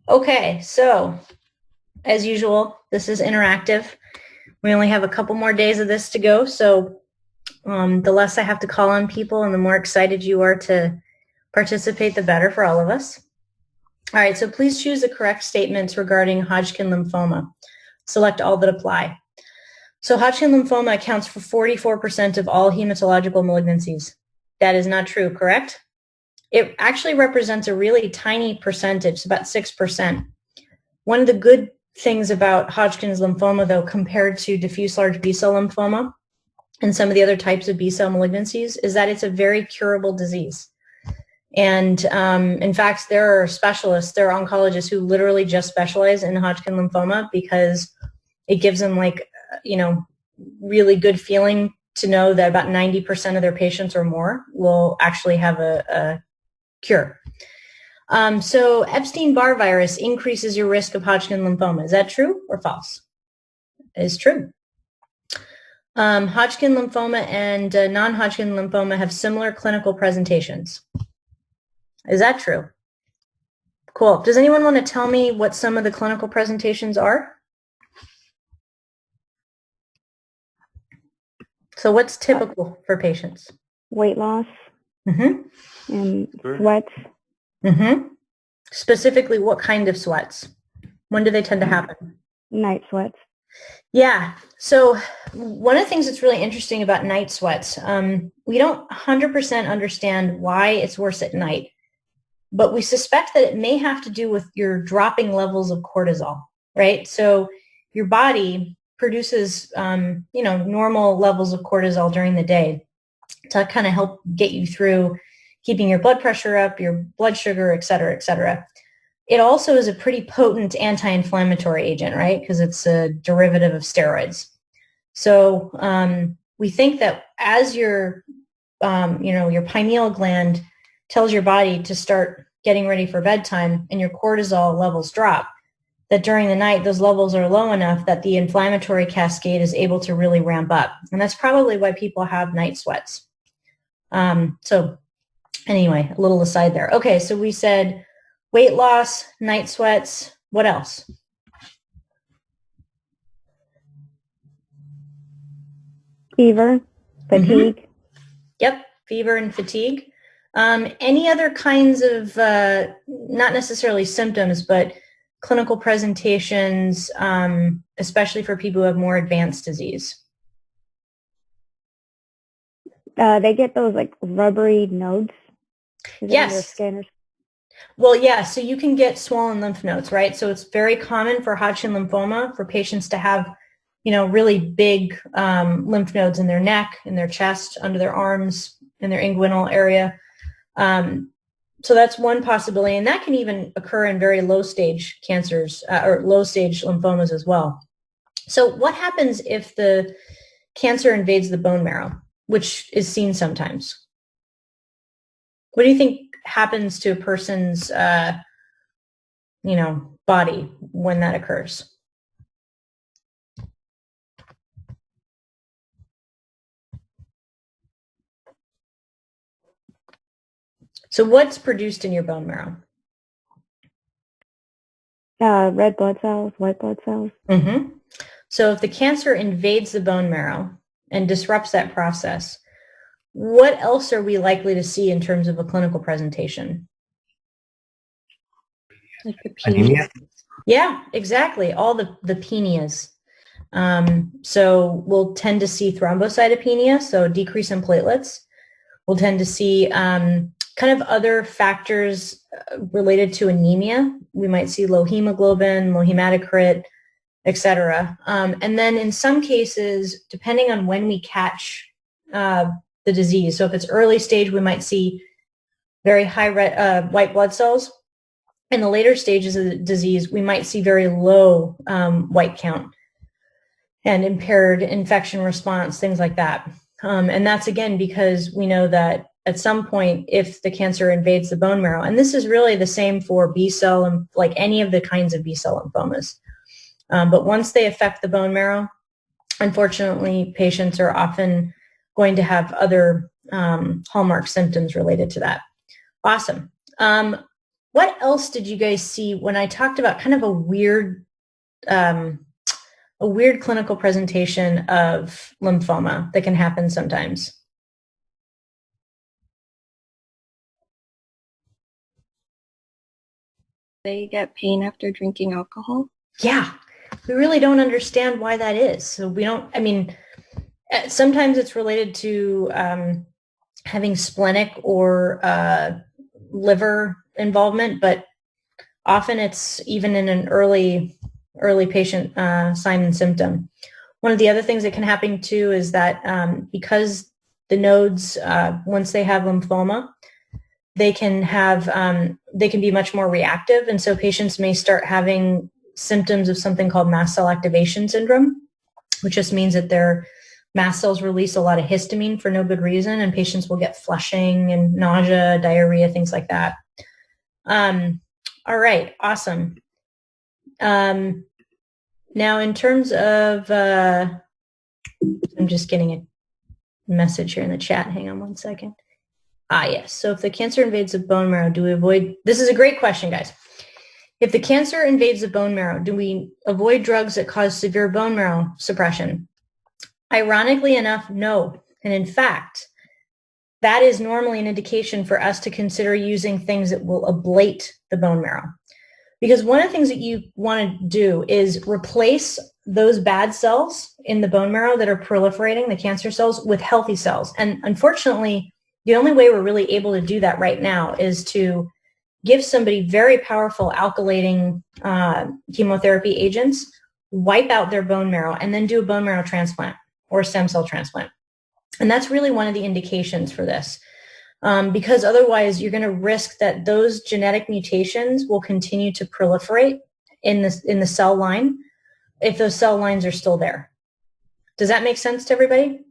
Okay, so as usual, this is interactive. We only have a couple more days of this to go, so the less I have to call on people and the more excited you are to participate, the better for all of us. All right, so please choose the correct statements regarding Hodgkin lymphoma. Select all that apply. So Hodgkin lymphoma accounts for 44% of all hematological malignancies. That is not true, correct? It actually represents a really tiny percentage, about 6%. One of the good things about Hodgkin's lymphoma, though, compared to diffuse large B-cell lymphoma and some of the other types of B-cell malignancies, is that it's a very curable disease. And in fact, there are specialists, there are oncologists who literally just specialize in Hodgkin lymphoma because it gives them really good feeling to know that about 90% of their patients or more will actually have a cure. So Epstein-Barr virus increases your risk of Hodgkin lymphoma. Is that true or false? It is true. Hodgkin lymphoma and non-Hodgkin lymphoma have similar clinical presentations. Is that true? Cool. Does anyone want to tell me what some of the clinical presentations are? So what's typical for patients? Weight loss and sweats. Specifically, what kind of sweats? When do they tend to happen? Night sweats. Yeah. So one of the things that's really interesting about night sweats, we don't 100% understand why it's worse at night, but we suspect that it may have to do with your dropping levels of cortisol, right? So your body produces, normal levels of cortisol during the day to kind of help get you through keeping your blood pressure up, your blood sugar, et cetera, et cetera. It also is a pretty potent anti-inflammatory agent, right? Because it's a derivative of steroids. So we think that as your pineal gland tells your body to start getting ready for bedtime and your cortisol levels drop, that during the night, those levels are low enough that the inflammatory cascade is able to really ramp up. And that's probably why people have night sweats. So anyway, a little aside there. Okay, so we said weight loss, night sweats. What else? Fever, fatigue. Yep, fever and fatigue. Any other kinds of, not necessarily symptoms, but clinical presentations, especially for people who have more advanced disease? They get those like rubbery nodes. Yes. Their skin. Well, yeah, so you can get swollen lymph nodes, right? So it's very common for Hodgkin lymphoma for patients to have, really big lymph nodes in their neck, in their chest, under their arms, in their inguinal area. So that's one possibility, and that can even occur in very low-stage cancers or low-stage lymphomas as well. So what happens if the cancer invades the bone marrow, which is seen sometimes? What do you think happens to a person's, body when that occurs? So what's produced in your bone marrow? Red blood cells, white blood cells. So if the cancer invades the bone marrow and disrupts that process, what else are we likely to see in terms of a clinical presentation? Like the anemia? Yeah, exactly. All the penias. So we'll tend to see thrombocytopenia, so decrease in platelets. We'll tend to see kind of other factors related to anemia. We might see low hemoglobin, low hematocrit, et cetera. And then in some cases, depending on when we catch the disease, so if it's early stage, we might see very high white blood cells. In the later stages of the disease, we might see very low white count and impaired infection response, things like that. And that's, again, because we know that at some point, if the cancer invades the bone marrow, and this is really the same for B-cell and like any of the kinds of B-cell lymphomas, but once they affect the bone marrow, unfortunately, patients are often going to have other hallmark symptoms related to that. Awesome. what else did you guys see when I talked about kind of um, a weird clinical presentation of lymphoma that can happen sometimes? They get pain after drinking alcohol. Yeah, we really don't understand why that is. So we don't, I mean, sometimes it's related to having splenic or liver involvement, but often it's even in an early patient sign and symptom. One of the other things that can happen too is that because the nodes, once they have lymphoma, they can be much more reactive, and so patients may start having symptoms of something called mast cell activation syndrome, which just means that their mast cells release a lot of histamine for no good reason, and patients will get flushing and nausea, diarrhea, things like that. All right, awesome. Now, in terms of, I'm just getting a message here in the chat. Hang on one second. Yes. So if the cancer invades the bone marrow, do we avoid? This is a great question, guys. If the cancer invades the bone marrow, do we avoid drugs that cause severe bone marrow suppression? Ironically enough, no. And in fact, that is normally an indication for us to consider using things that will ablate the bone marrow. Because one of the things that you want to do is replace those bad cells in the bone marrow that are proliferating, the cancer cells, with healthy cells. And unfortunately, the only way we're really able to do that right now is to give somebody very powerful alkylating chemotherapy agents, wipe out their bone marrow, and then do a bone marrow transplant or stem cell transplant. And that's really one of the indications for this. Because otherwise you're going to risk that those genetic mutations will continue to proliferate in the cell line if those cell lines are still there. Does that make sense to everybody?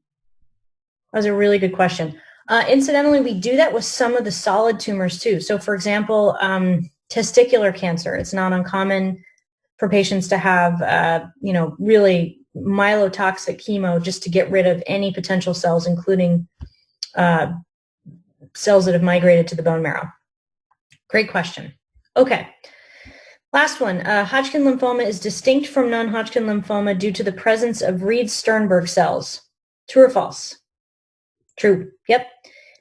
That was a really good question. Incidentally, we do that with some of the solid tumors too. So for example, testicular cancer, it's not uncommon for patients to have, really myelotoxic chemo just to get rid of any potential cells, including cells that have migrated to the bone marrow. Great question. Okay. Last one. Hodgkin lymphoma is distinct from non-Hodgkin lymphoma due to the presence of Reed-Sternberg cells. True or false? True. Yep.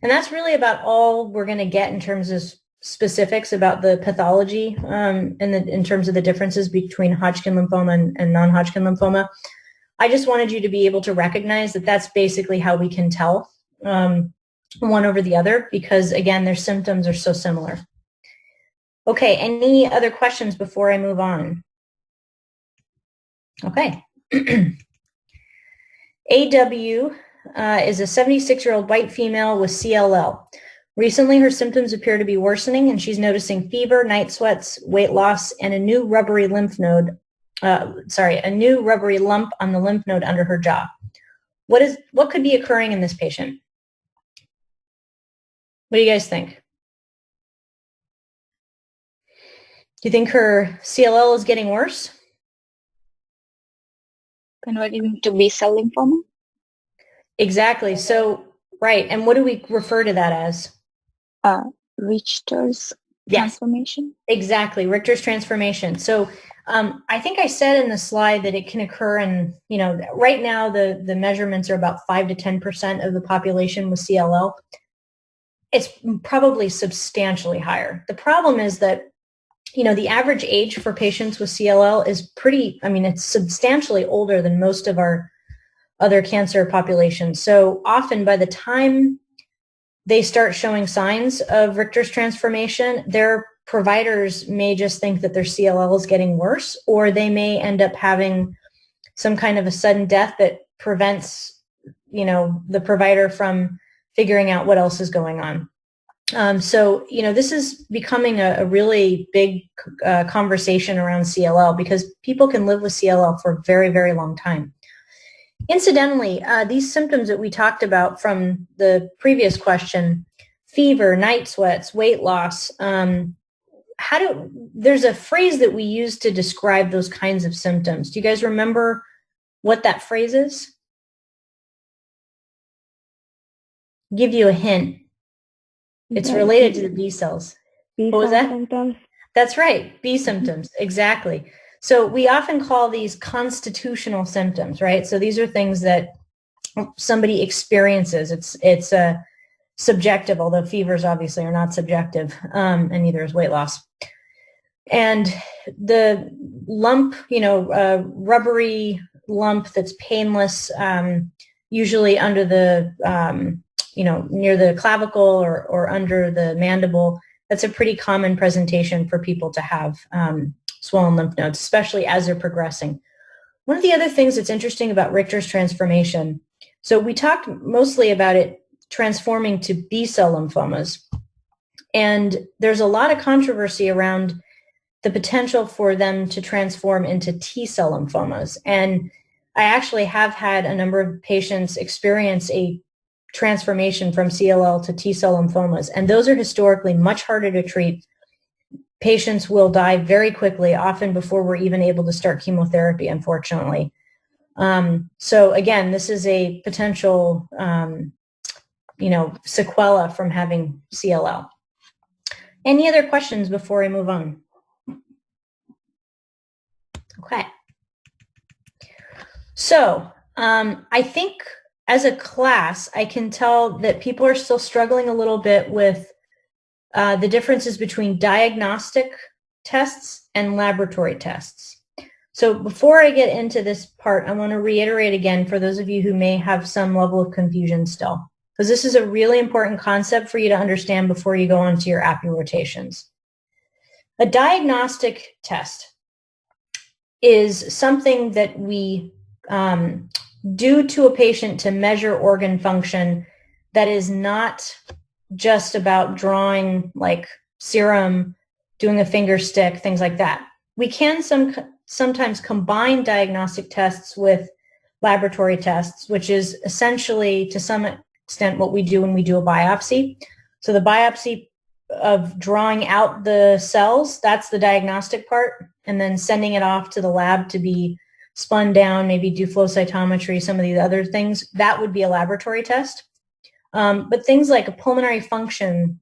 And that's really about all we're going to get in terms of specifics about the pathology in terms of the differences between Hodgkin lymphoma and non-Hodgkin lymphoma. I just wanted you to be able to recognize that that's basically how we can tell one over the other, because again, their symptoms are so similar. Okay, any other questions before I move on? Okay. AW is a 76-year-old white female with CLL. Recently, her symptoms appear to be worsening, and she's noticing fever, night sweats, weight loss, and a new rubbery lump on the lymph node under her jaw. What could be occurring in this patient? What do you guys think? Do you think her CLL is getting worse? Converting to B-cell lymphoma? Exactly. So, right. And what do we refer to that as? Richter's transformation? Yes, exactly. Richter's transformation. So I think I said in the slide that it can occur in, right now the measurements are about 5 to 10% of the population with CLL. It's probably substantially higher. The problem is that, the average age for patients with CLL is it's substantially older than most of our other cancer populations. So often by the time they start showing signs of Richter's transformation, their providers may just think that their CLL is getting worse, or they may end up having some kind of a sudden death that prevents, the provider from figuring out what else is going on. So, this is becoming a really big conversation around CLL, because people can live with CLL for a very, very long time. Incidentally, these symptoms that we talked about from the previous question, fever, night sweats, weight loss, there's a phrase that we use to describe those kinds of symptoms. Do you guys remember what that phrase is? Give you a hint. It's related to the B cells. B What was cell that? symptoms. That's right, B symptoms, exactly. So we often call these constitutional symptoms, right? So these are things that somebody experiences. It's subjective, although fevers obviously are not subjective, and neither is weight loss. And the lump, rubbery lump that's painless, usually under the, near the clavicle or under the mandible. That's a pretty common presentation for people to have swollen lymph nodes, especially as they're progressing. One of the other things that's interesting about Richter's transformation, so we talked mostly about it transforming to B cell lymphomas, and there's a lot of controversy around the potential for them to transform into T cell lymphomas. And I actually have had a number of patients experience a transformation from CLL to T cell lymphomas, and those are historically much harder to treat. Patients will die very quickly, often before we're even able to start chemotherapy, unfortunately. So again, this is a potential, sequela from having CLL. Any other questions before I move on? Okay. So I think as a class, I can tell that people are still struggling a little bit with the differences between diagnostic tests and laboratory tests. So before I get into this part, I want to reiterate again for those of you who may have some level of confusion still, because this is a really important concept for you to understand before you go on to your API rotations. A diagnostic test is something that we do to a patient to measure organ function that is not just about drawing like serum, doing a finger stick, things like that. We can sometimes combine diagnostic tests with laboratory tests, which is essentially to some extent what we do when we do a biopsy. So the biopsy of drawing out the cells, that's the diagnostic part, and then sending it off to the lab to be spun down, maybe do flow cytometry, some of these other things, that would be a laboratory test. But things like a pulmonary function,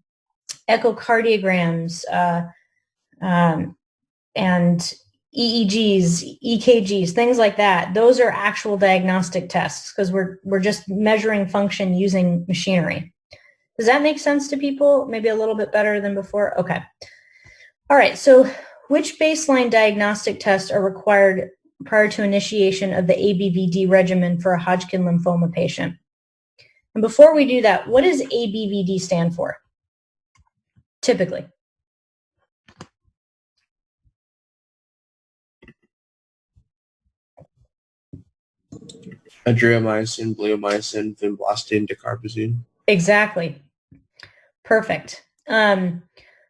echocardiograms, and EEGs, EKGs, things like that, those are actual diagnostic tests because we're just measuring function using machinery. Does that make sense to people? Maybe a little bit better than before? Okay. All right, so which baseline diagnostic tests are required prior to initiation of the ABVD regimen for a Hodgkin lymphoma patient? And before we do that, what does ABVD stand for, typically? Adriamycin, bleomycin, vinblastine, dacarbazine. Exactly. Perfect.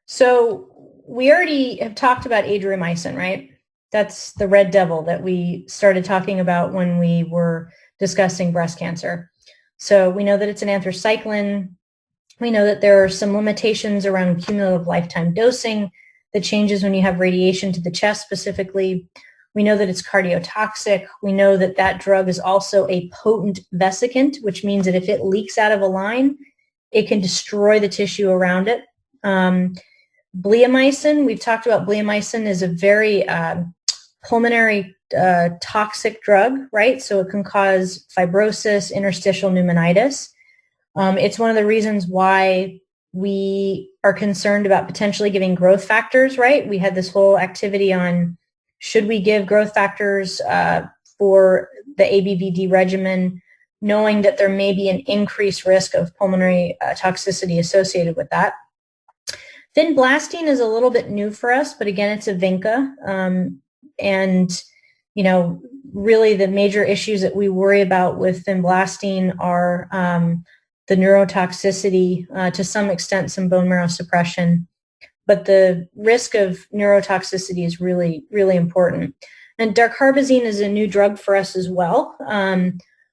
So we already have talked about adriamycin, right? That's the red devil that we started talking about when we were discussing breast cancer. So we know that it's an anthracycline. We know that there are some limitations around cumulative lifetime dosing that changes when you have radiation to the chest specifically. We know that it's cardiotoxic. We know that that drug is also a potent vesicant, which means that if it leaks out of a line, it can destroy the tissue around it. Bleomycin, we've talked about bleomycin is a very pulmonary toxic drug, right? So it can cause fibrosis, interstitial pneumonitis. It's one of the reasons why we are concerned about potentially giving growth factors, right? We had this whole activity on should we give growth factors for the ABVD regimen, knowing that there may be an increased risk of pulmonary toxicity associated with that. Vinblastine is a little bit new for us, but again, it's a vinca. And, really the major issues that we worry about with vinblastine are the neurotoxicity, to some extent, some bone marrow suppression. But the risk of neurotoxicity is really, really important. And dacarbazine is a new drug for us as well.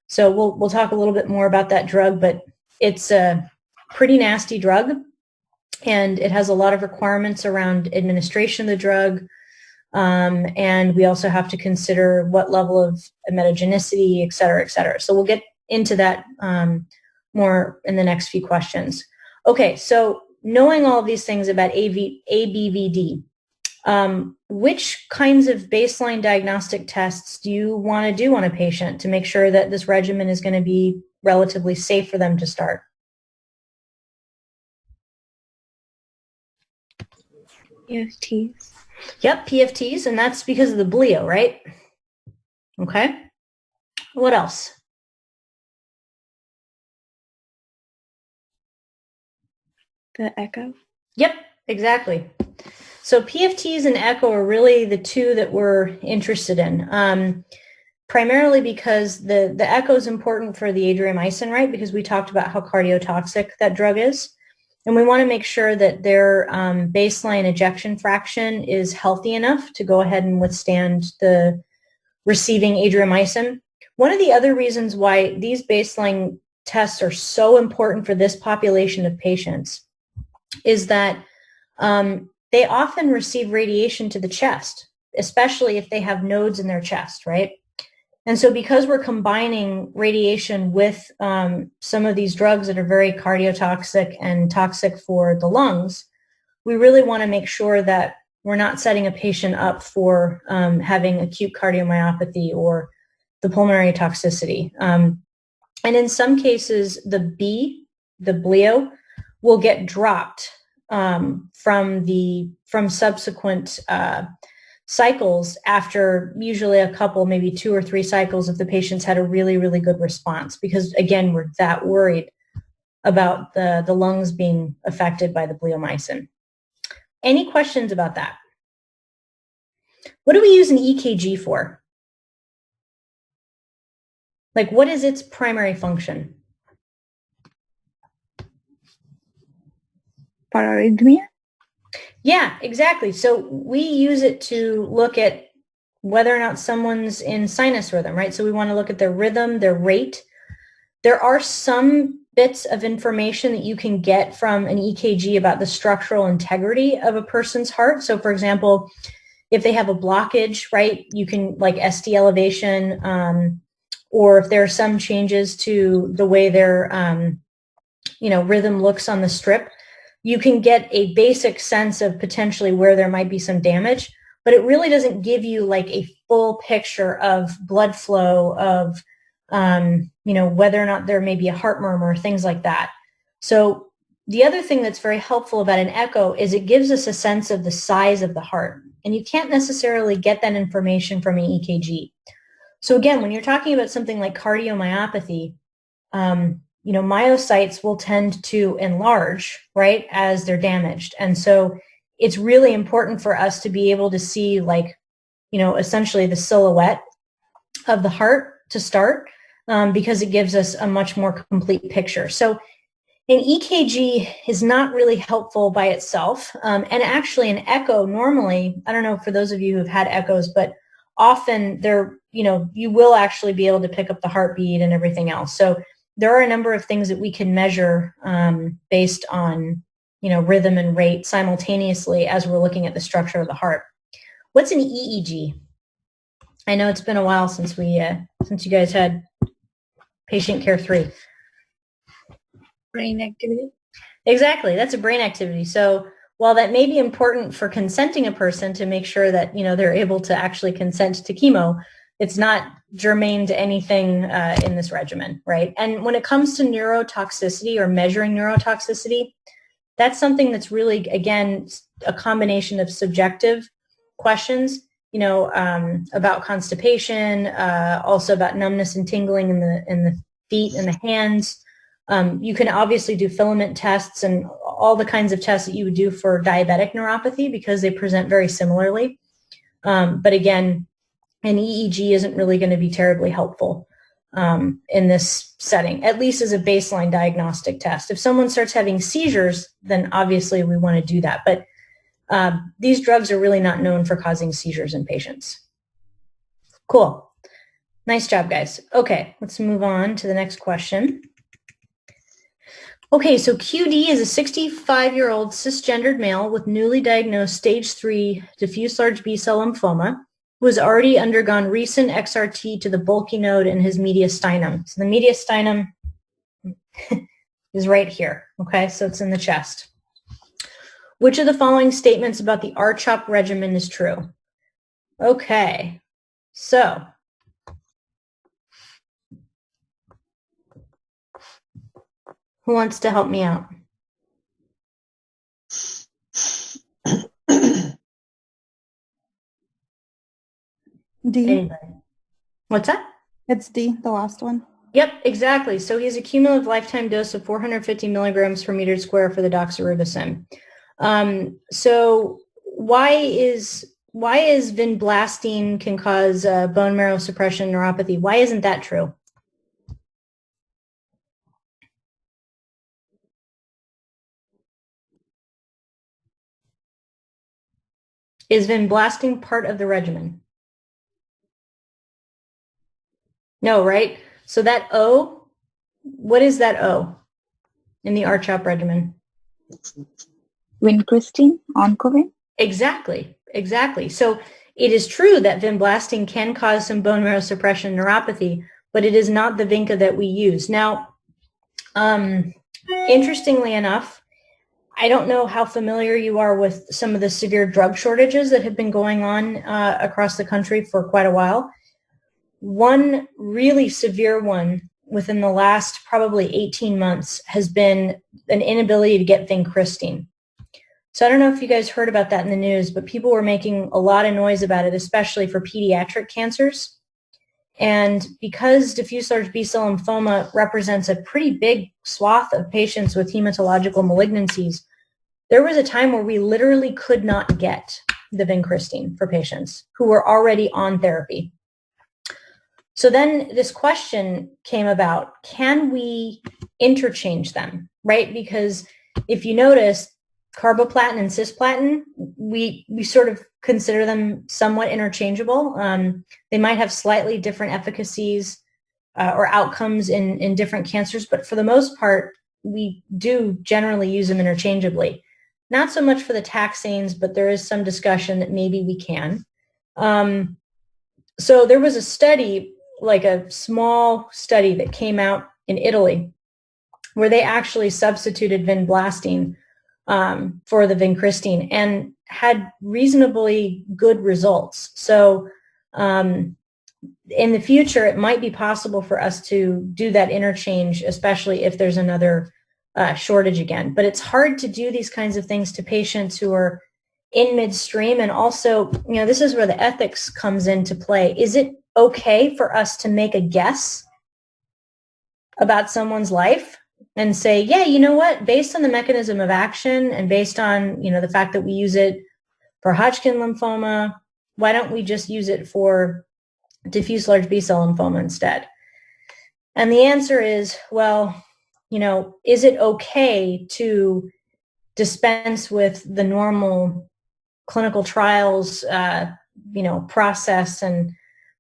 So we'll talk a little bit more about that drug, but it's a pretty nasty drug, and it has a lot of requirements around administration of the drug. And we also have to consider what level of metagenicity, et cetera, et cetera. So we'll get into that more in the next few questions. Okay, so knowing all of these things about ABVD, which kinds of baseline diagnostic tests do you want to do on a patient to make sure that this regimen is going to be relatively safe for them to start? PFTs. Yep, PFTs, and that's because of the bleo, right? Okay. What else? The echo. Yep, exactly. So PFTs and echo are really the two that we're interested in, primarily because the echo is important for the adriamycin, right? Because we talked about how cardiotoxic that drug is. And we want to make sure that their baseline ejection fraction is healthy enough to go ahead and withstand the receiving adriamycin. One of the other reasons why these baseline tests are so important for this population of patients is that they often receive radiation to the chest, especially if they have nodes in their chest, right? And so because we're combining radiation with some of these drugs that are very cardiotoxic and toxic for the lungs, we really want to make sure that we're not setting a patient up for having acute cardiomyopathy or the pulmonary toxicity. And in some cases, the bleo, will get dropped from subsequent cycles after usually a couple, maybe 2 or 3 cycles if the patient's had a really, really good response, because again, we're that worried about the lungs being affected by the bleomycin. Any questions about that? What do we use an EKG for? Like, what is its primary function? For arrhythmia? Yeah, exactly. So we use it to look at whether or not someone's in sinus rhythm, right? So we want to look at their rhythm, their rate. There are some bits of information that you can get from an EKG about the structural integrity of a person's heart. So for example, if they have a blockage, right, you can like ST elevation, or if there are some changes to the way their rhythm looks on the strip, you can get a basic sense of potentially where there might be some damage, but it really doesn't give you like a full picture of blood flow, of whether or not there may be a heart murmur, things like that. So the other thing that's very helpful about an echo is it gives us a sense of the size of the heart, and you can't necessarily get that information from an EKG. So again, when you're talking about something like cardiomyopathy, myocytes will tend to enlarge, right, as they're damaged. And so it's really important for us to be able to see, like, essentially the silhouette of the heart to start, because it gives us a much more complete picture. So an EKG is not really helpful by itself. And actually an echo normally, I don't know for those of you who've had echoes, but often you will actually be able to pick up the heartbeat and everything else. So there are a number of things that we can measure based on, rhythm and rate simultaneously as we're looking at the structure of the heart. What's an EEG? I know it's been a while since you guys had patient care 3. Brain activity. Exactly, that's a brain activity. So while that may be important for consenting a person to make sure that they're able to actually consent to chemo, it's not germane to anything in this regimen, right? And when it comes to neurotoxicity or measuring neurotoxicity, that's something that's really, again, a combination of subjective questions, about constipation, also about numbness and tingling in the feet and the hands. You can obviously do filament tests and all the kinds of tests that you would do for diabetic neuropathy because they present very similarly. But again, an EEG isn't really going to be terribly helpful in this setting, at least as a baseline diagnostic test. If someone starts having seizures, then obviously we want to do that. But these drugs are really not known for causing seizures in patients. Cool. Nice job, guys. Okay, let's move on to the next question. Okay, so QD is a 65-year-old cisgendered male with newly diagnosed stage 3 diffuse large B-cell lymphoma who has already undergone recent XRT to the bulky node in his mediastinum. So the mediastinum is right here, okay? So it's in the chest. Which of the following statements about the R-CHOP regimen is true? Okay, so who wants to help me out? D. Anybody? What's that? It's D, the last one. Yep, exactly. So he has a cumulative lifetime dose of 450 milligrams per meter square for the doxorubicin. So why is vinblastine can cause bone marrow suppression neuropathy? Why isn't that true? Is vinblastine part of the regimen? No, right? So that O, what is that O in the R-CHOP regimen? Vincristine, Oncology. Exactly. So it is true that vinblastine can cause some bone marrow suppression neuropathy, but it is not the vinca that we use. Now, interestingly enough, I don't know how familiar you are with some of the severe drug shortages that have been going on across the country for quite a while. One really severe one within the last probably 18 months has been an inability to get vincristine. So I don't know if you guys heard about that in the news, but people were making a lot of noise about it, especially for pediatric cancers. And because diffuse large B-cell lymphoma represents a pretty big swath of patients with hematological malignancies, there was a time where we literally could not get the vincristine for patients who were already on therapy. So then this question came about, can we interchange them, right? Because if you notice, carboplatin and cisplatin, we sort of consider them somewhat interchangeable. They might have slightly different efficacies or outcomes in different cancers, but for the most part, we do generally use them interchangeably. Not so much for the taxanes, but there is some discussion that maybe we can. So there was a study, like a small study that came out in Italy, where they actually substituted vinblastine for the vincristine and had reasonably good results. So in the future, it might be possible for us to do that interchange, especially if there's another shortage again. But it's hard to do these kinds of things to patients who are in midstream. And also, this is where the ethics comes into play. Is it okay for us to make a guess about someone's life and say, yeah, you know what, based on the mechanism of action and based on, the fact that we use it for Hodgkin lymphoma, why don't we just use it for diffuse large B-cell lymphoma instead? And the answer is, well, is it okay to dispense with the normal clinical trials, process and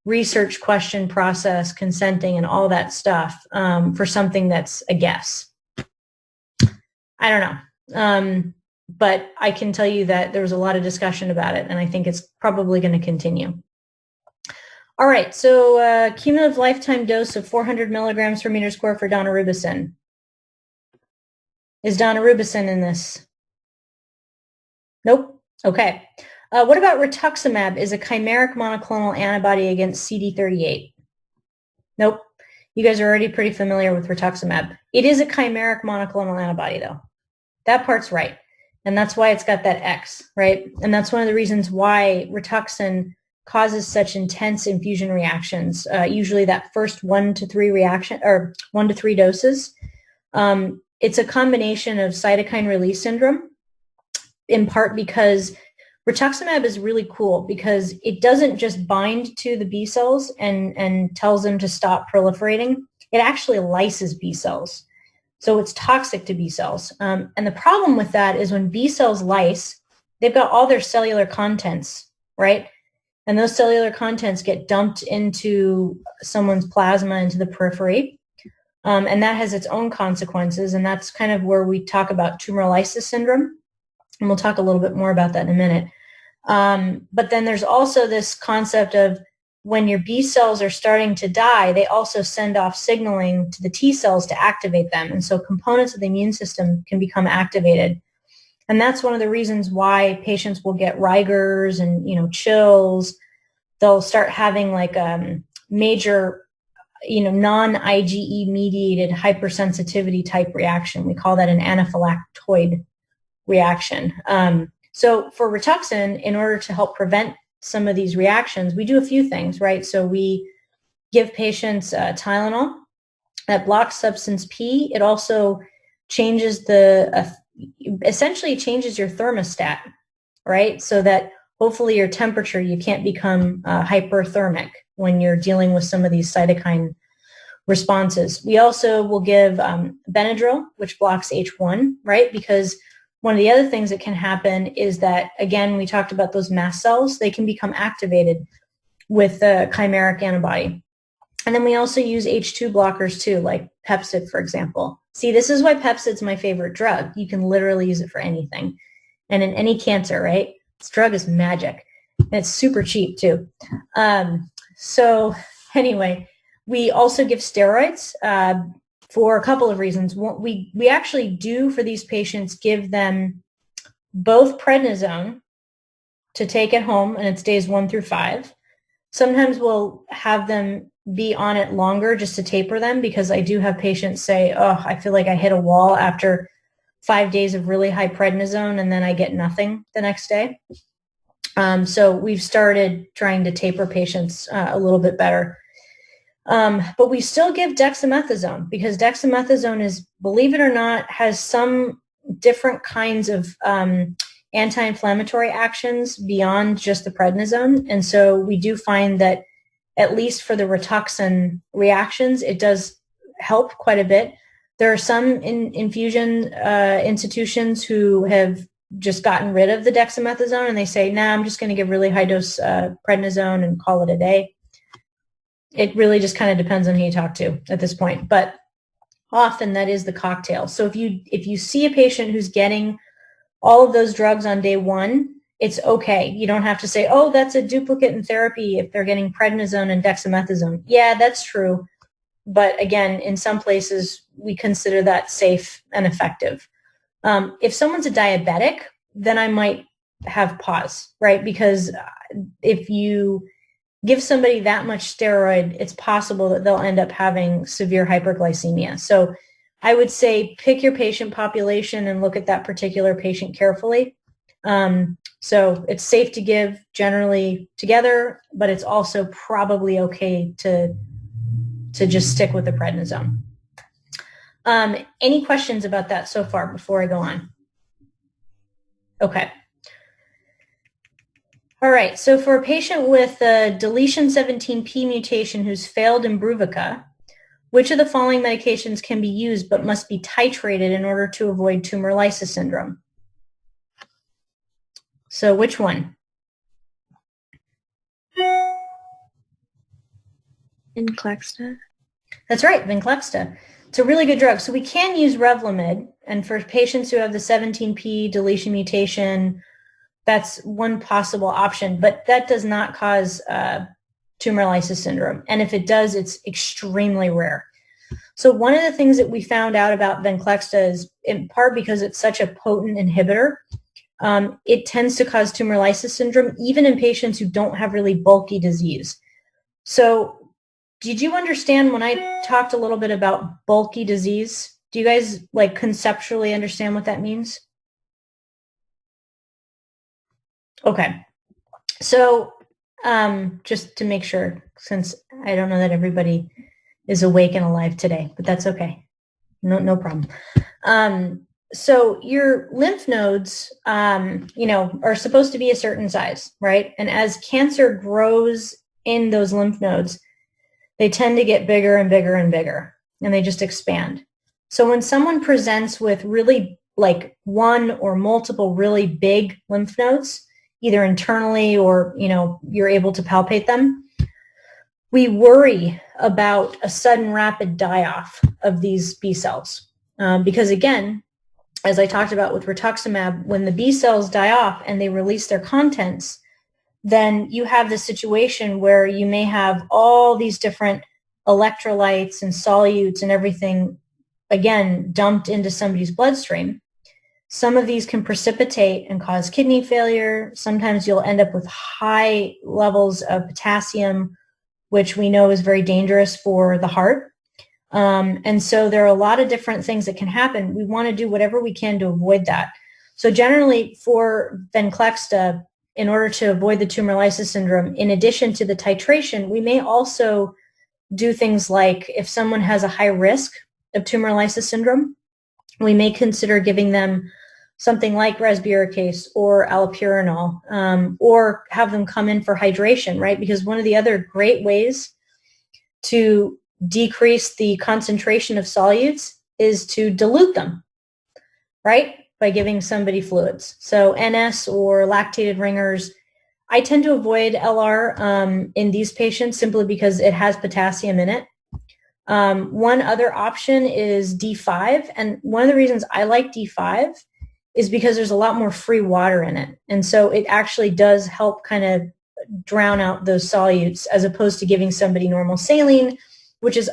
research question process, consenting and all that stuff for something that's a guess? I don't know. But I can tell you that there was a lot of discussion about it, and I think it's probably going to continue. All right, so cumulative lifetime dose of 400 milligrams per meter square for daunorubicin. Is daunorubicin in this? Nope. Okay. What about rituximab is a chimeric monoclonal antibody against CD38? Nope. You guys are already pretty familiar with rituximab. It is a chimeric monoclonal antibody, though. That part's right. And that's why it's got that X, right? And that's one of the reasons why Rituxan causes such intense infusion reactions, usually that first 1 to 3 doses. It's a combination of cytokine release syndrome, in part because rituximab is really cool because it doesn't just bind to the B cells and tells them to stop proliferating. It actually lyses B cells. So it's toxic to B cells. And the problem with that is when B cells lyse, they've got all their cellular contents, right? And those cellular contents get dumped into someone's plasma, into the periphery. And that has its own consequences. And that's kind of where we talk about tumoral lysis syndrome. And we'll talk a little bit more about that in a minute. But then there's also this concept of when your B cells are starting to die, they also send off signaling to the T cells to activate them. And so components of the immune system can become activated. And that's one of the reasons why patients will get rigors and, chills. They'll start having like major, non-IgE mediated hypersensitivity type reaction. We call that an anaphylactoid reaction. So for Rituxan, in order to help prevent some of these reactions, we do a few things, right? So we give patients Tylenol that blocks substance P. It also changes essentially changes your thermostat, right? So that hopefully your temperature, you can't become hyperthermic when you're dealing with some of these cytokine responses. We also will give Benadryl, which blocks H1, right? Because one of the other things that can happen is that, again, we talked about those mast cells. They can become activated with the chimeric antibody. And then we also use H2 blockers too, like Pepcid, for example. See, this is why Pepcid's my favorite drug. You can literally use it for anything. And in any cancer, right? This drug is magic. And it's super cheap too. So anyway, we also give steroids for a couple of reasons. We actually do for these patients give them both prednisone to take at home, and it's days 1 through 5. Sometimes we'll have them be on it longer just to taper them, because I do have patients say, oh, I feel like I hit a wall after 5 days of really high prednisone and then I get nothing the next day. So we've started trying to taper patients a little bit better. But we still give dexamethasone, because dexamethasone is, believe it or not, has some different kinds of anti-inflammatory actions beyond just the prednisone. And so we do find that at least for the Rituxan reactions, it does help quite a bit. There are some infusion institutions who have just gotten rid of the dexamethasone and they say, nah, I'm just going to give really high dose prednisone and call it a day. It really just kind of depends on who you talk to at this point. But often that is the cocktail. So if you see a patient who's getting all of those drugs on day 1, it's okay. You don't have to say, oh, that's a duplicate in therapy if they're getting prednisone and dexamethasone. Yeah, that's true. But again, in some places, we consider that safe and effective. If someone's a diabetic, then I might have pause, right? Because if you give somebody that much steroid, it's possible that they'll end up having severe hyperglycemia. So I would say pick your patient population and look at that particular patient carefully. So it's safe to give generally together, but it's also probably okay to just stick with the prednisone. Any questions about that so far before I go on? Okay. All right, so for a patient with a deletion 17p mutation who's failed Imbruvica, which of the following medications can be used but must be titrated in order to avoid tumor lysis syndrome? So which one? Venclexta. That's right, Venclexta. It's a really good drug. So we can use Revlimid, and for patients who have the 17p deletion mutation, that's one possible option, but that does not cause tumor lysis syndrome. And if it does, it's extremely rare. So one of the things that we found out about Venclexta is, in part because it's such a potent inhibitor, it tends to cause tumor lysis syndrome even in patients who don't have really bulky disease. So did you understand when I talked a little bit about bulky disease? Do you guys like conceptually understand what that means? Okay. So just to make sure, since I don't know that everybody is awake and alive today, but that's okay. No problem. So your lymph nodes, are supposed to be a certain size, right? And as cancer grows in those lymph nodes, they tend to get bigger and bigger and bigger, and they just expand. So when someone presents with really like one or multiple really big lymph nodes, either internally or, you're able to palpate them, we worry about a sudden rapid die-off of these B cells. Because again, as I talked about with rituximab, when the B cells die off and they release their contents, then you have this situation where you may have all these different electrolytes and solutes and everything, again, dumped into somebody's bloodstream. Some of these can precipitate and cause kidney failure. Sometimes you'll end up with high levels of potassium, which we know is very dangerous for the heart. And so there are a lot of different things that can happen. We want to do whatever we can to avoid that. So generally for Venclexta, in order to avoid the tumor lysis syndrome, in addition to the titration, we may also do things like if someone has a high risk of tumor lysis syndrome, we may consider giving them something like resbirocase or allopurinol, or have them come in for hydration, right? Because one of the other great ways to decrease the concentration of solutes is to dilute them, right? By giving somebody fluids. So NS or lactated ringers. I tend to avoid LR in these patients simply because it has potassium in it. One other option is D5. And one of the reasons I like D5 is because there's a lot more free water in it. And so it actually does help kind of drown out those solutes as opposed to giving somebody normal saline, which is,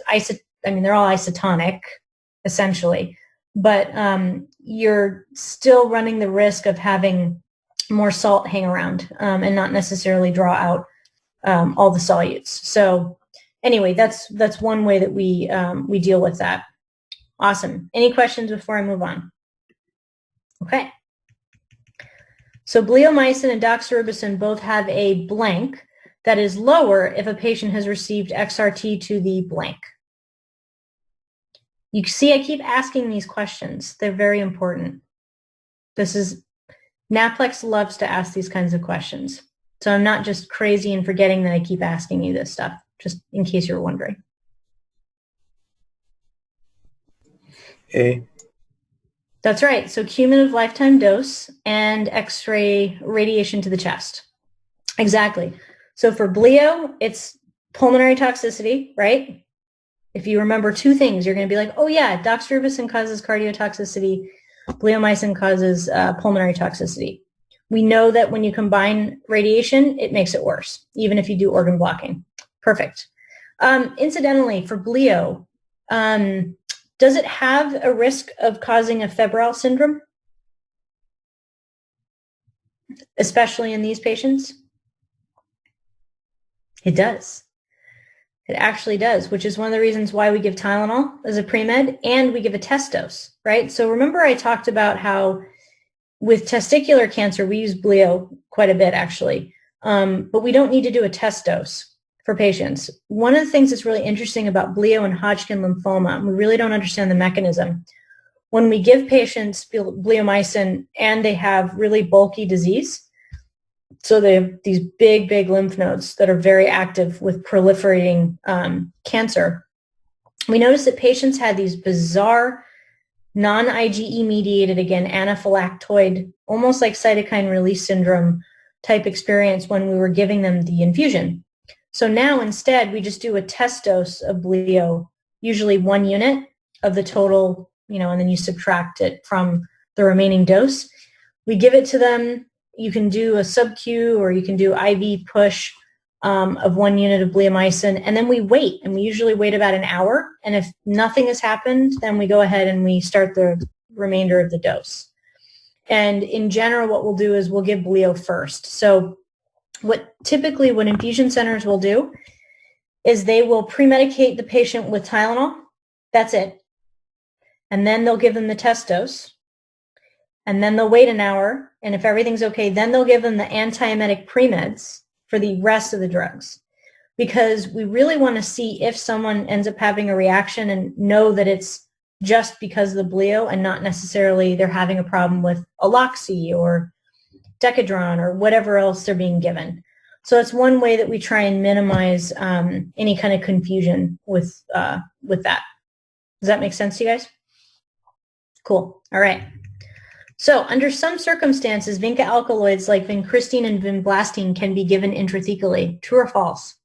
they're all isotonic, essentially. But you're still running the risk of having more salt hang around and not necessarily draw out all the solutes. So anyway, that's one way that we deal with that. Awesome. Any questions before I move on? Okay. So bleomycin and doxorubicin both have a blank that is lower if a patient has received XRT to the blank. You see, I keep asking these questions. They're very important. NAPLEX loves to ask these kinds of questions. So I'm not just crazy and forgetting that I keep asking you this stuff, just in case you're wondering. A. That's right. So cumulative lifetime dose and X-ray radiation to the chest. Exactly. So for bleo, it's pulmonary toxicity, right? If you remember two things, you're going to be like, oh yeah, doxorubicin causes cardiotoxicity, bleomycin causes pulmonary toxicity. We know that when you combine radiation, it makes it worse, even if you do organ blocking. Perfect. Incidentally, for bleo, does it have a risk of causing a febrile syndrome? Especially in these patients? It does. It actually does, which is one of the reasons why we give Tylenol as a pre-med and we give a test dose, right? So remember I talked about how with testicular cancer, we use bleo quite a bit actually, but we don't need to do a test dose for patients. One of the things that's really interesting about bleo and Hodgkin lymphoma, and we really don't understand the mechanism, when we give patients bleomycin and they have really bulky disease, so they have these big lymph nodes that are very active with proliferating cancer, we noticed that patients had these bizarre non-IgE mediated, again, anaphylactoid, almost like cytokine release syndrome type experience when we were giving them the infusion. So now instead, we just do a test dose of bleo, usually 1 unit of the total, and then you subtract it from the remaining dose. We give it to them. You can do a sub-Q or you can do IV push of 1 unit of bleomycin, and then we wait, and we usually wait about an hour. And if nothing has happened, then we go ahead and we start the remainder of the dose. And in general, what we'll do is we'll give bleo first. So what infusion centers will do is they will pre-medicate the patient with Tylenol. That's it. And then they'll give them the test dose. And then they'll wait an hour. And if everything's okay, then they'll give them the antiemetic pre-meds for the rest of the drugs. Because we really want to see if someone ends up having a reaction and know that it's just because of the bleo and not necessarily they're having a problem with Aloxi or Decadron or whatever else they're being given. So that's one way that we try and minimize any kind of confusion with that. Does that make sense to you guys? Cool. All right. So under some circumstances, vinca alkaloids like vincristine and vinblastine can be given intrathecally. True or false?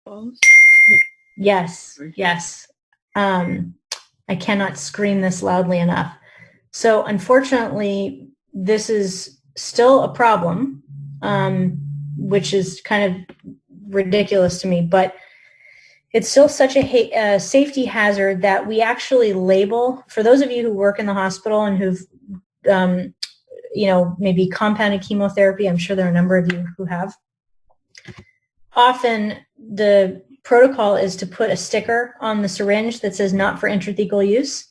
False. Yes. I cannot scream this loudly enough. So unfortunately, this is still a problem, which is kind of ridiculous to me, but it's still such a safety hazard that we actually label, for those of you who work in the hospital and who've maybe compounded chemotherapy. I'm sure there are a number of you who have. Often the protocol is to put a sticker on the syringe that says not for intrathecal use,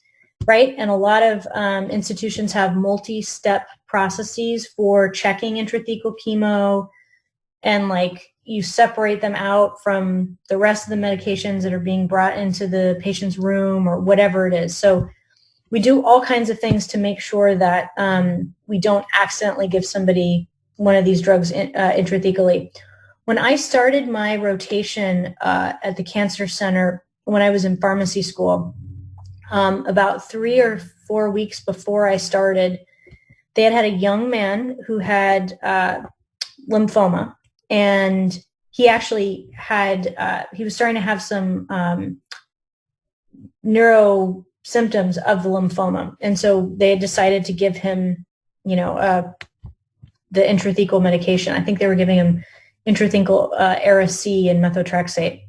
right? And a lot of institutions have multi-step processes for checking intrathecal chemo, and like you separate them out from the rest of the medications that are being brought into the patient's room or whatever it is. So we do all kinds of things to make sure that we don't accidentally give somebody one of these drugs intrathecally. When I started my rotation at the cancer center when I was in pharmacy school, about 3 or 4 weeks before I started, they had a young man who had lymphoma, and he actually had, he was starting to have some neuro symptoms of the lymphoma. And so they had decided to give him, the intrathecal medication. I think they were giving him intrathecal Ara-C and methotrexate.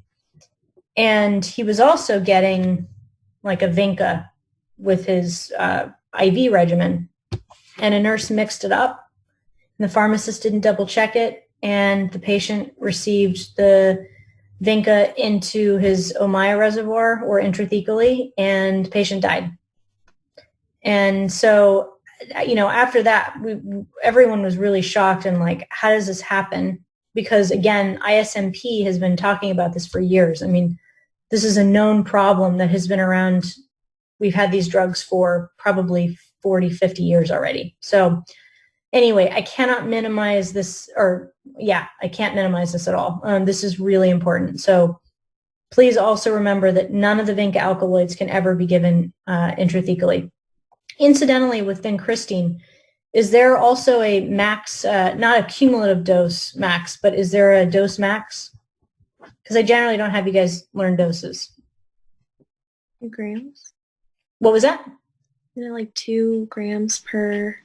And he was also getting like a Vinca with his IV regimen. And a nurse mixed it up, and the pharmacist didn't double check it, and the patient received the Vinca into his Ommaya reservoir or intrathecally, and the patient died. And so, after that, everyone was really shocked and like, how does this happen? Because again, ISMP has been talking about this for years. I mean, this is a known problem that has been around. We've had these drugs for probably 40, 50 years already. So anyway, I cannot minimize this, I can't minimize this at all. This is really important. So please also remember that none of the Vinca alkaloids can ever be given intrathecally. Incidentally, with vincristine, is there also a max, not a cumulative dose max, but is there a dose max? Because I generally don't have you guys learn doses. Grams? What was that? Isn't it like 2 grams per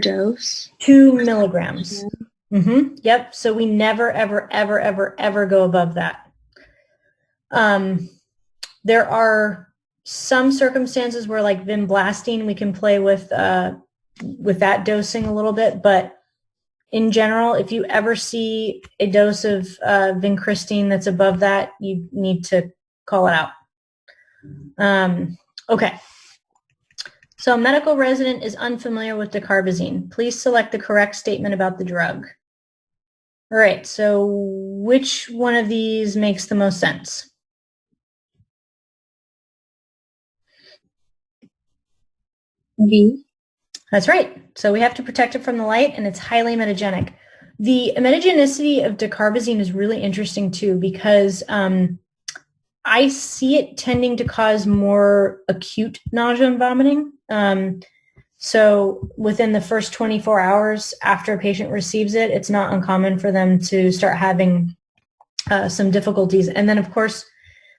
dose? 2 milligrams. Mm-hmm. Yep. So we never, ever, ever, ever, ever go above that. There are some circumstances where, like vinblastine, we can play with that dosing a little bit, but in general, if you ever see a dose of vincristine that's above that, you need to call it out. Okay. So a medical resident is unfamiliar with dacarbazine. Please select the correct statement about the drug. All right, so which one of these makes the most sense? V. That's right. So we have to protect it from the light, and it's highly emetogenic. The emetogenicity of dacarbazine is really interesting too, because I see it tending to cause more acute nausea and vomiting. So within the first 24 hours after a patient receives it, it's not uncommon for them to start having some difficulties. And then, of course,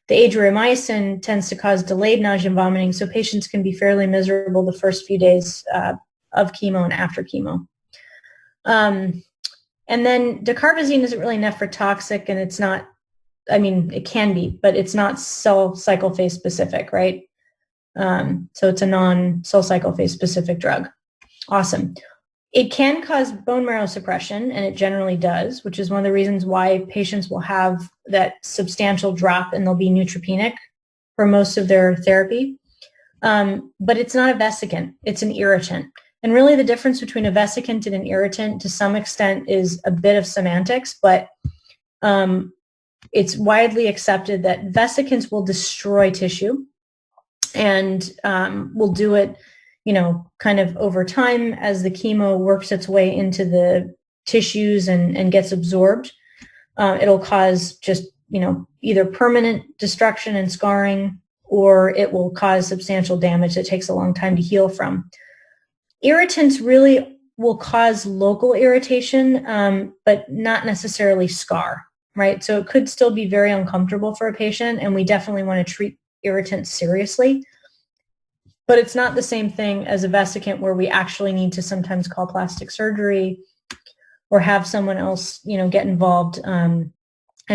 the adriamycin tends to cause delayed nausea and vomiting, so patients can be fairly miserable the first few days of chemo and after chemo. And then dacarbazine isn't really nephrotoxic, and it's not, I mean, it can be, but it's not cell cycle phase specific, right? So it's a non-cell cycle phase specific drug. Awesome. It can cause bone marrow suppression, and it generally does, which is one of the reasons why patients will have that substantial drop and they'll be neutropenic for most of their therapy. But it's not a vesicant, it's an irritant. And really the difference between a vesicant and an irritant to some extent is a bit of semantics, but it's widely accepted that vesicants will destroy tissue and will do it, kind of over time as the chemo works its way into the tissues and gets absorbed. It'll cause just, either permanent destruction and scarring, or it will cause substantial damage that takes a long time to heal from. Irritants really will cause local irritation, but not necessarily scar, right? So it could still be very uncomfortable for a patient, and we definitely want to treat irritants seriously. But it's not the same thing as a vesicant where we actually need to sometimes call plastic surgery or have someone else, get involved and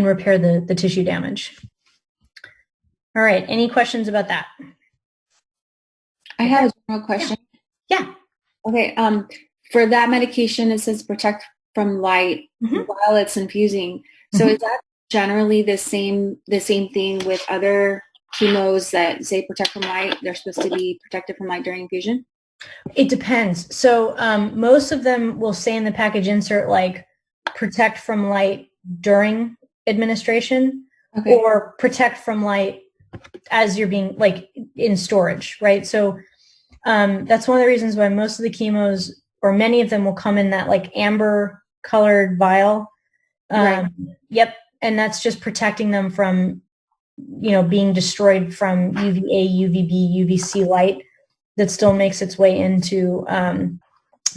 repair the tissue damage. All right. Any questions about that? I have a general question. Yeah. Okay. For that medication, it says protect from light Mhm. while it's infusing. So Mhm. is that generally the same thing with other chemos that say protect from light? They're supposed to be protected from light during infusion? It depends. So most of them will say in the package insert, like, protect from light during administration, Okay. or protect from light as you're being, like, in storage, right? So that's one of the reasons why most of the chemos, or many of them, will come in that, like, amber colored vial. Right. Yep. And that's just protecting them from, being destroyed from UVA, UVB, UVC light that still makes its way into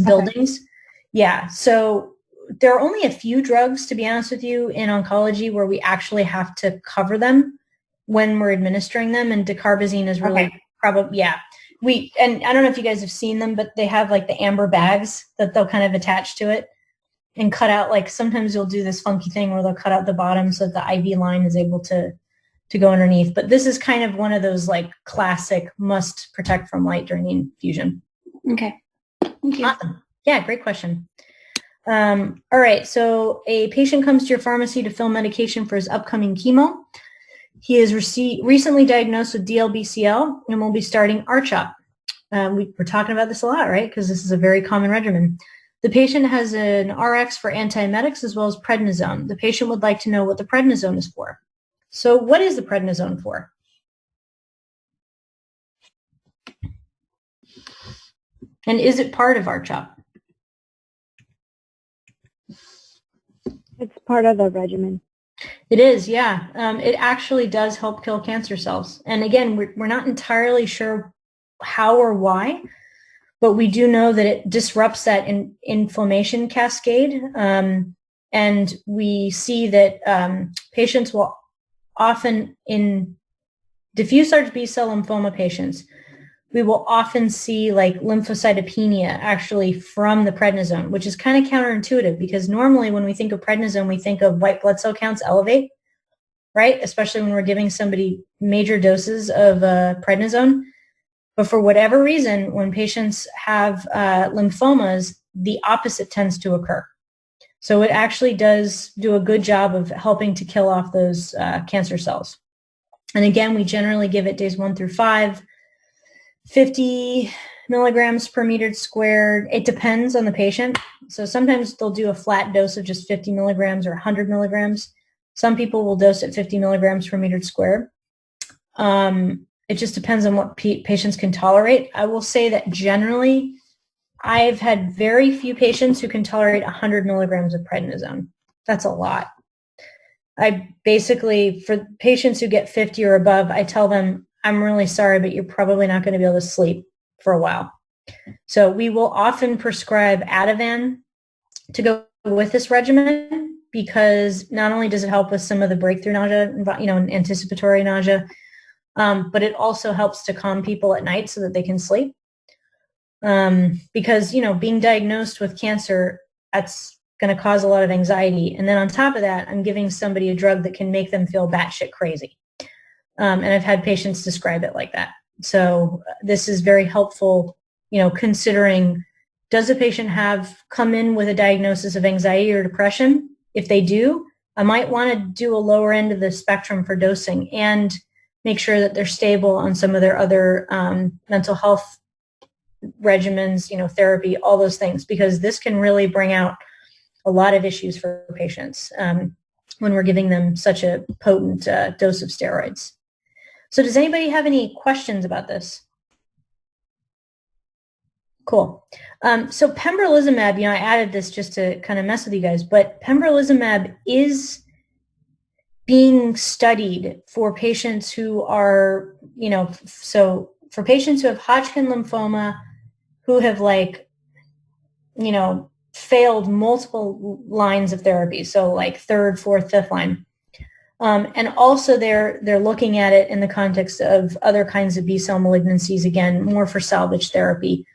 buildings. Okay. Yeah. So there are only a few drugs, to be honest with you, in oncology where we actually have to cover them when we're administering them. And dacarbazine is really probably, yeah. And I don't know if you guys have seen them, but they have, like, the amber bags that they'll kind of attach to it and cut out, like, sometimes you'll do this funky thing where they'll cut out the bottom so that the IV line is able to go underneath. But this is kind of one of those, like, classic must protect from light during the infusion. Okay. Thank you. Awesome. Yeah, great question. All right. So a patient comes to your pharmacy to fill medication for his upcoming chemo. He is recently diagnosed with DLBCL and will be starting R-CHOP. We're talking about this a lot, right? Because this is a very common regimen. The patient has an RX for antiemetics as well as prednisone. The patient would like to know what the prednisone is for. So what is the prednisone for? And is it part of R-CHOP? It's part of the regimen. It is, yeah. It actually does help kill cancer cells. And again, we're not entirely sure how or why, but we do know that it disrupts that inflammation cascade. And we see that patients will often, in diffuse large B-cell lymphoma patients, we will often see, like, lymphocytopenia actually from the prednisone, which is kind of counterintuitive because normally when we think of prednisone, we think of white blood cell counts elevate, right? Especially when we're giving somebody major doses of prednisone. But for whatever reason, when patients have lymphomas, the opposite tends to occur. So it actually does do a good job of helping to kill off those cancer cells. And again, we generally give it days 1 through 5, 50 milligrams per meter squared. It depends on the patient. So sometimes they'll do a flat dose of just 50 milligrams or 100 milligrams. Some people will dose at 50 milligrams per meter squared. It just depends on what patients can tolerate. I will say that generally, I've had very few patients who can tolerate 100 milligrams of prednisone. That's a lot. I basically, for patients who get 50 or above, I tell them, I'm really sorry, but you're probably not going to be able to sleep for a while. So we will often prescribe Ativan to go with this regimen because not only does it help with some of the breakthrough nausea, and anticipatory nausea, but it also helps to calm people at night so that they can sleep. Because, being diagnosed with cancer, that's going to cause a lot of anxiety. And then on top of that, I'm giving somebody a drug that can make them feel batshit crazy. And I've had patients describe it like that. So this is very helpful, considering, does a patient have come in with a diagnosis of anxiety or depression? If they do, I might want to do a lower end of the spectrum for dosing and make sure that they're stable on some of their other mental health regimens, therapy, all those things, because this can really bring out a lot of issues for patients when we're giving them such a potent dose of steroids. So does anybody have any questions about this? Cool. So pembrolizumab, I added this just to kind of mess with you guys, but pembrolizumab is being studied for patients who are, so for patients who have Hodgkin lymphoma, who have failed multiple lines of therapy. So like 3rd, 4th, 5th line. And also they're looking at it in the context of other kinds of B-cell malignancies, again, more for salvage therapy.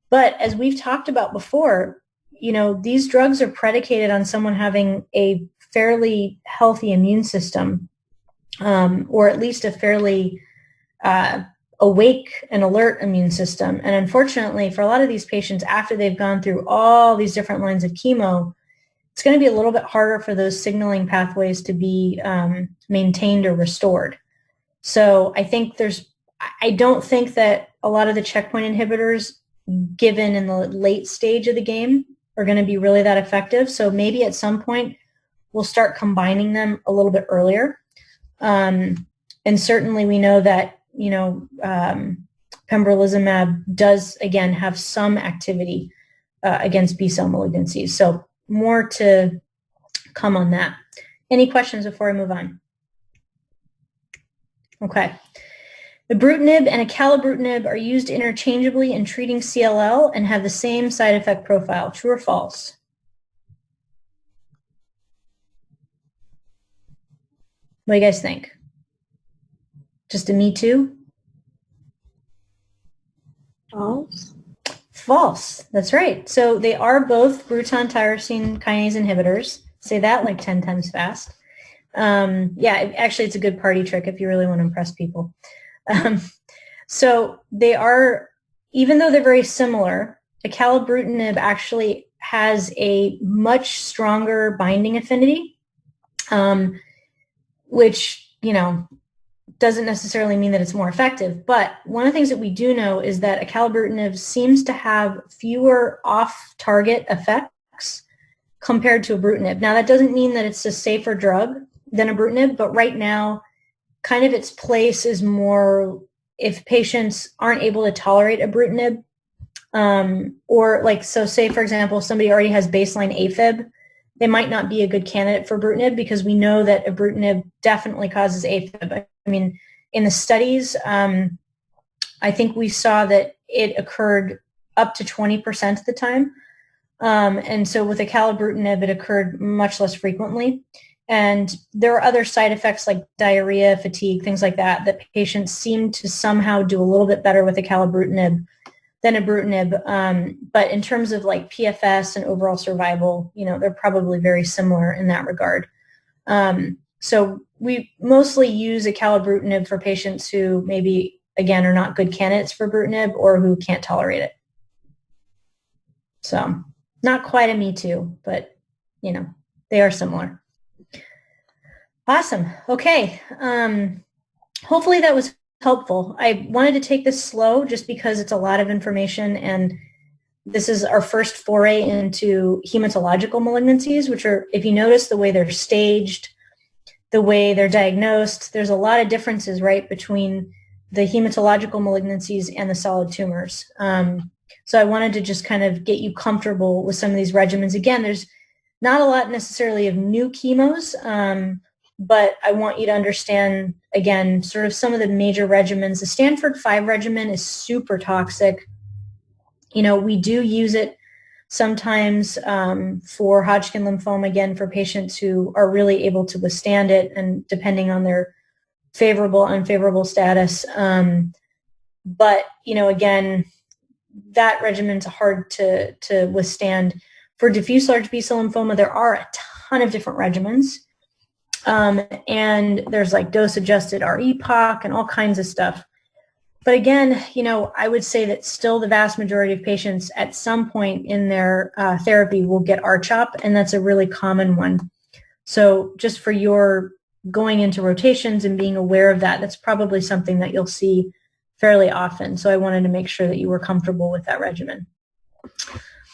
But as we've talked about before, these drugs are predicated on someone having a fairly healthy immune system, or at least a fairly awake and alert immune system. And unfortunately, for a lot of these patients, after they've gone through all these different lines of chemo, it's going to be a little bit harder for those signaling pathways to be maintained or restored. So I don't think that a lot of the checkpoint inhibitors given in the late stage of the game are going to be really that effective. So maybe at some point we'll start combining them a little bit earlier. And certainly we know that, pembrolizumab does, again, have some activity against B-cell malignancies. So more to come on that. Any questions before I move on? Okay. Ibrutinib and acalabrutinib are used interchangeably in treating CLL and have the same side effect profile. True or false? What do you guys think? Just a me too? False. False. That's right. So they are both Bruton tyrosine kinase inhibitors. Say that like 10 times fast. Actually, it's a good party trick if you really want to impress people. So they are, even though they're very similar, acalabrutinib actually has a much stronger binding affinity, which, doesn't necessarily mean that it's more effective. But one of the things that we do know is that acalabrutinib seems to have fewer off-target effects compared to ibrutinib. Now, that doesn't mean that it's a safer drug than ibrutinib, but right now, kind of its place is more if patients aren't able to tolerate ibrutinib, so say, for example, somebody already has baseline AFib, they might not be a good candidate for ibrutinib because we know that ibrutinib definitely causes AFib. I mean, in the studies, I think we saw that it occurred up to 20% of the time. And so with acalabrutinib, it occurred much less frequently. And there are other side effects like diarrhea, fatigue, things like that patients seem to somehow do a little bit better with acalabrutinib than ibrutinib. But in terms of like PFS and overall survival, they're probably very similar in that regard. So we mostly use acalabrutinib for patients who maybe, again, are not good candidates for ibrutinib or who can't tolerate it. So not quite a me too, but, they are similar. Awesome. Okay. Hopefully that was helpful. I wanted to take this slow just because it's a lot of information, and this is our first foray into hematological malignancies, which are, if you notice the way they're staged, the way they're diagnosed, there's a lot of differences, right, between the hematological malignancies and the solid tumors. So I wanted to just kind of get you comfortable with some of these regimens. Again, there's not a lot necessarily of new chemos, but I want you to understand, again, sort of some of the major regimens. The Stanford 5 regimen is super toxic. We do use it sometimes for Hodgkin lymphoma, again, for patients who are really able to withstand it and depending on their favorable, unfavorable status. But, again, that regimen's hard to withstand. For diffuse large B-cell lymphoma, there are a ton of different regimens. And there's like dose-adjusted REPOC and all kinds of stuff. But again, I would say that still the vast majority of patients at some point in their therapy will get R-CHOP, and that's a really common one. So just for your going into rotations and being aware of that, that's probably something that you'll see fairly often. So I wanted to make sure that you were comfortable with that regimen.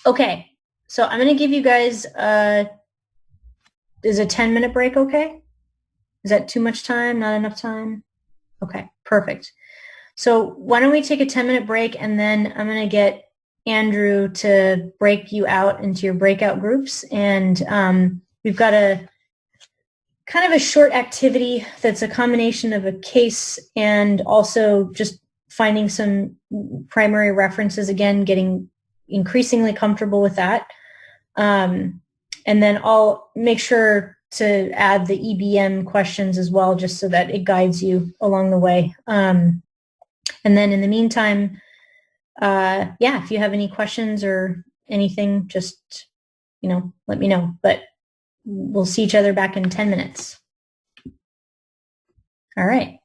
Okay, so I'm going to give you guys is a 10-minute break okay? Is that too much time? Not enough time? Okay, perfect. So why don't we take a 10-minute break, and then I'm going to get Andrew to break you out into your breakout groups. And we've got a kind of a short activity that's a combination of a case and also just finding some primary references, again, getting increasingly comfortable with that. And then I'll make sure to add the EBM questions as well, just so that it guides you along the way. And then in the meantime, if you have any questions or anything, just, let me know. But we'll see each other back in 10 minutes. All right.